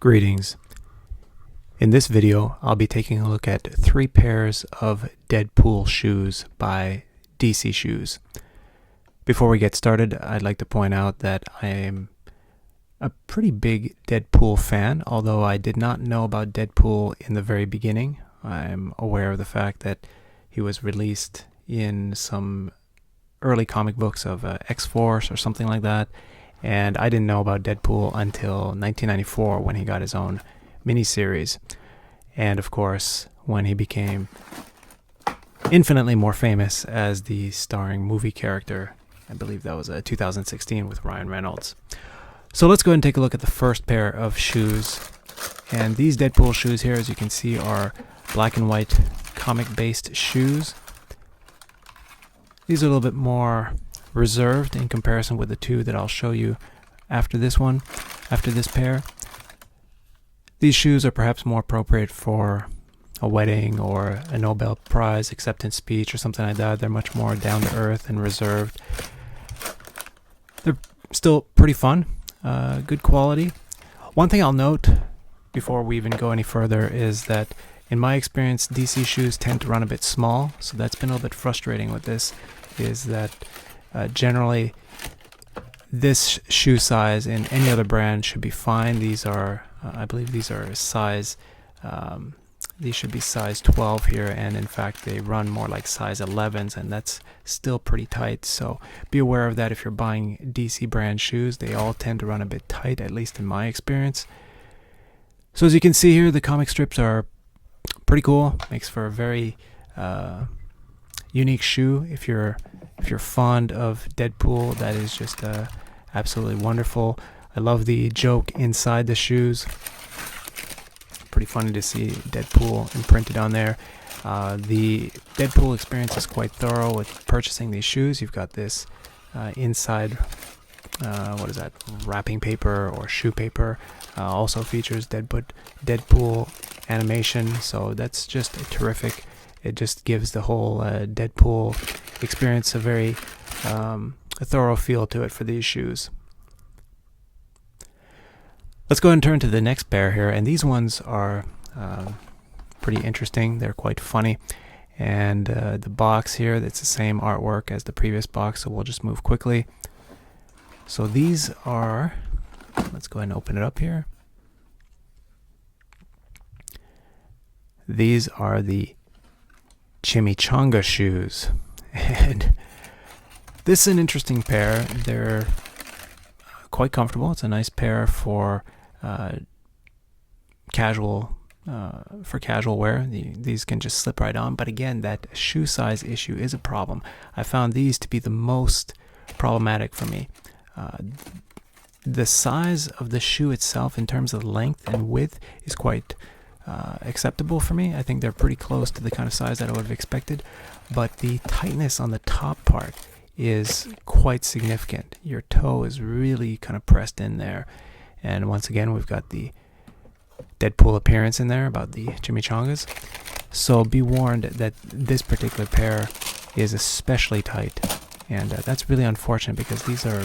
Greetings. In this video, I'll be taking a look at 3 pairs of Deadpool shoes by DC Shoes. Before we get started, I'd like to point out that I am a pretty big Deadpool fan, although I did not know about Deadpool in the very beginning. I'm aware of the fact that he was released in some early comic books of X-Force or something like that, and I didn't know about Deadpool until 1994 when he got his own miniseries, and of course when he became infinitely more famous as the starring movie character. I believe that was 2016 with Ryan Reynolds. So let's go ahead and take a look at the first pair of shoes. And these Deadpool shoes here, as you can see, are black and white comic-based shoes. These are a little bit more reserved in comparison with the 2 that I'll show you after this pair. These shoes are perhaps more appropriate for a wedding or a Nobel Prize acceptance speech or something like that. They're much more down to earth and reserved. They're still pretty fun, good quality. One thing I'll note before we even go any further is that in my experience, DC shoes tend to run a bit small, so that's been a little bit frustrating with this, is that generally this shoe size in any other brand should be fine. These are, I believe these are size, these should be size 12 here, and in fact they run more like size 11s, and that's still pretty tight, so be aware of that if you're buying DC brand shoes. They all tend to run a bit tight, at least in my experience. So as you can see here, the comic strips are pretty cool. Makes for a very unique shoe. If you're fond of Deadpool, that is just absolutely wonderful. I love the joke inside the shoes. Pretty funny to see Deadpool imprinted on there. The Deadpool experience is quite thorough with purchasing these shoes. You've got this inside, what is that, wrapping paper or shoe paper. Also features Deadpool animation, so that's just terrific. It just gives the whole Deadpool experience a very thorough feel to it for these shoes. Let's go ahead and turn to the next pair here, and these ones are pretty interesting. They're quite funny, and the box here, it's the same artwork as the previous box, so we'll just move quickly. So these are, let's go ahead and open it up here. These are the Chimichanga shoes, and this is an interesting pair. They're quite comfortable. It's a nice pair for casual wear. These can just slip right on, but again, that shoe size issue is a problem. I found these to be the most problematic for me. The size of the shoe itself in terms of length and width is quite acceptable for me. I think they're pretty close to the kind of size that I would have expected, but the tightness on the top part is quite significant. Your toe is really kind of pressed in there, and once again we've got the Deadpool appearance in there about the chimichangas, so be warned that this particular pair is especially tight, and that's really unfortunate because these are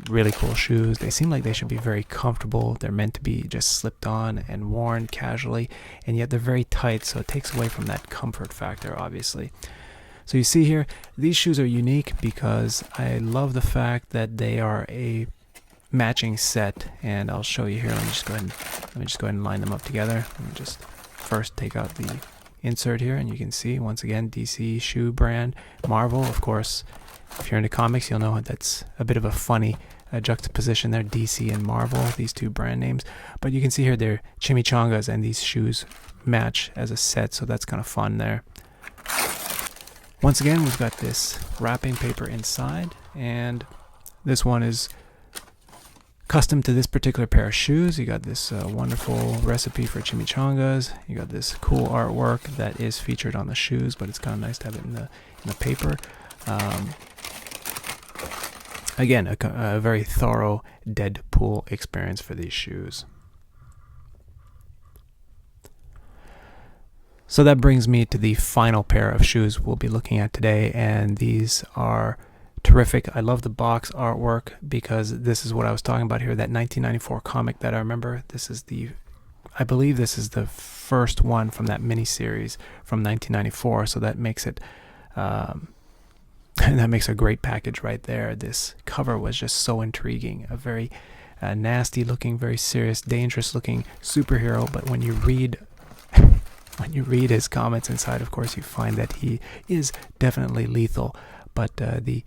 really cool shoes. They seem like they should be very comfortable. They're meant to be just slipped on and worn casually, and yet they're very tight, so it takes away from that comfort factor, obviously. So you see here, these shoes are unique because I love the fact that they are a matching set, and I'll show you here. Let me just go ahead and line them up together. Let me just first take out the insert here, and you can see once again DC shoe brand. Marvel, of course, if you're into comics, you'll know that's a bit of a funny juxtaposition there, DC and Marvel, these 2 brand names. But you can see here they're chimichangas, and these shoes match as a set, so that's kind of fun there. Once again, we've got this wrapping paper inside, and this one is custom to this particular pair of shoes. You got this wonderful recipe for chimichangas. You got this cool artwork that is featured on the shoes, but it's kind of nice to have it in the paper. Again, a very thorough Deadpool experience for these shoes. So that brings me to the final pair of shoes we'll be looking at today, and these are terrific. I love the box artwork because this is what I was talking about here, that 1994 comic that I remember. This is the I believe this is the first one from that miniseries from 1994, so that makes it that makes a great package right there. This cover was just so intriguing, a very nasty looking, very serious, dangerous looking superhero, but when you read his comments inside, of course, you find that he is definitely lethal, but the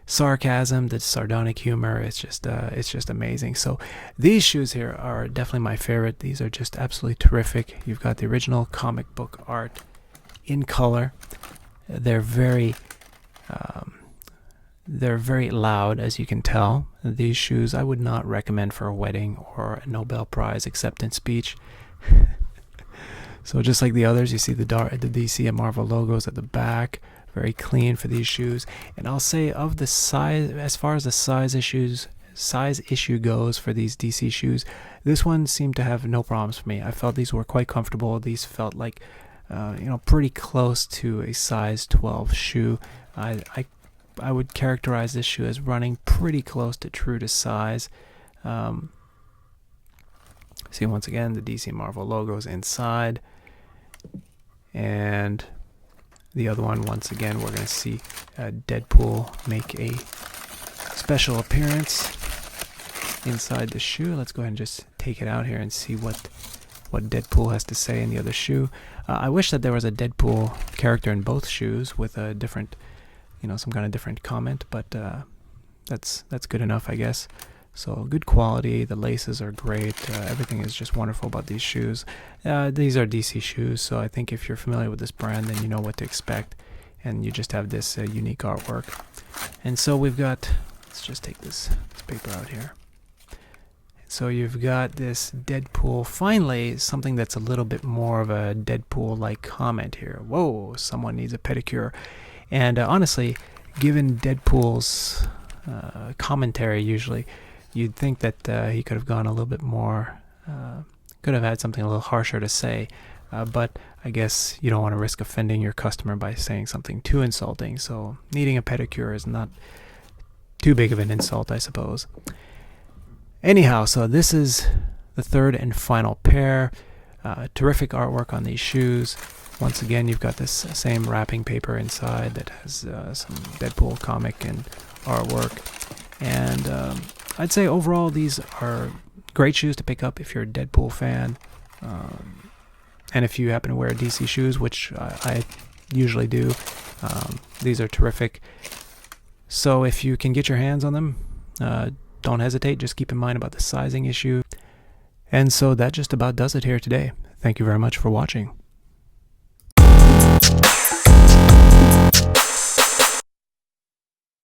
sarcasm, the sardonic humor, it's just amazing. So these shoes here are definitely my favorite. These are just absolutely terrific. You've got the original comic book art in color. They're very loud, as you can tell. These shoes I would not recommend for a wedding or a Nobel Prize acceptance speech. So just like the others, you see the DC and Marvel logos at the back. Very clean for these shoes. And I'll say, of the size, as far as the size issue goes for these DC shoes, this one seemed to have no problems for me. I felt these were quite comfortable. These felt like pretty close to a size 12 shoe. I would characterize this shoe as running pretty close to true to size. See, once again, the DC Marvel logos inside. And the other one, once again, we're going to see Deadpool make a special appearance inside the shoe. Let's go ahead and just take it out here and see what Deadpool has to say in the other shoe. I wish that there was a Deadpool character in both shoes with a different, some kind of different comment, but that's good enough, I guess. So good quality, the laces are great, everything is just wonderful about these shoes. These are DC shoes, so I think if you're familiar with this brand, then you know what to expect, and you just have this unique artwork. And so we've got, let's just take this paper out here. So you've got this Deadpool, finally something that's a little bit more of a Deadpool-like comment here. Whoa, someone needs a pedicure. And honestly, given Deadpool's commentary usually, you'd think that he could have gone a little bit more, could have had something a little harsher to say, but I guess you don't want to risk offending your customer by saying something too insulting, so needing a pedicure is not too big of an insult, I suppose. Anyhow, so this is the third and final pair. Terrific artwork on these shoes. Once again, you've got this same wrapping paper inside that has some Deadpool comic and artwork, and I'd say overall these are great shoes to pick up if you're a Deadpool fan, and if you happen to wear DC shoes, which I usually do, these are terrific. So if you can get your hands on them, don't hesitate. Just keep in mind about the sizing issue. And so that just about does it here today. Thank you very much for watching.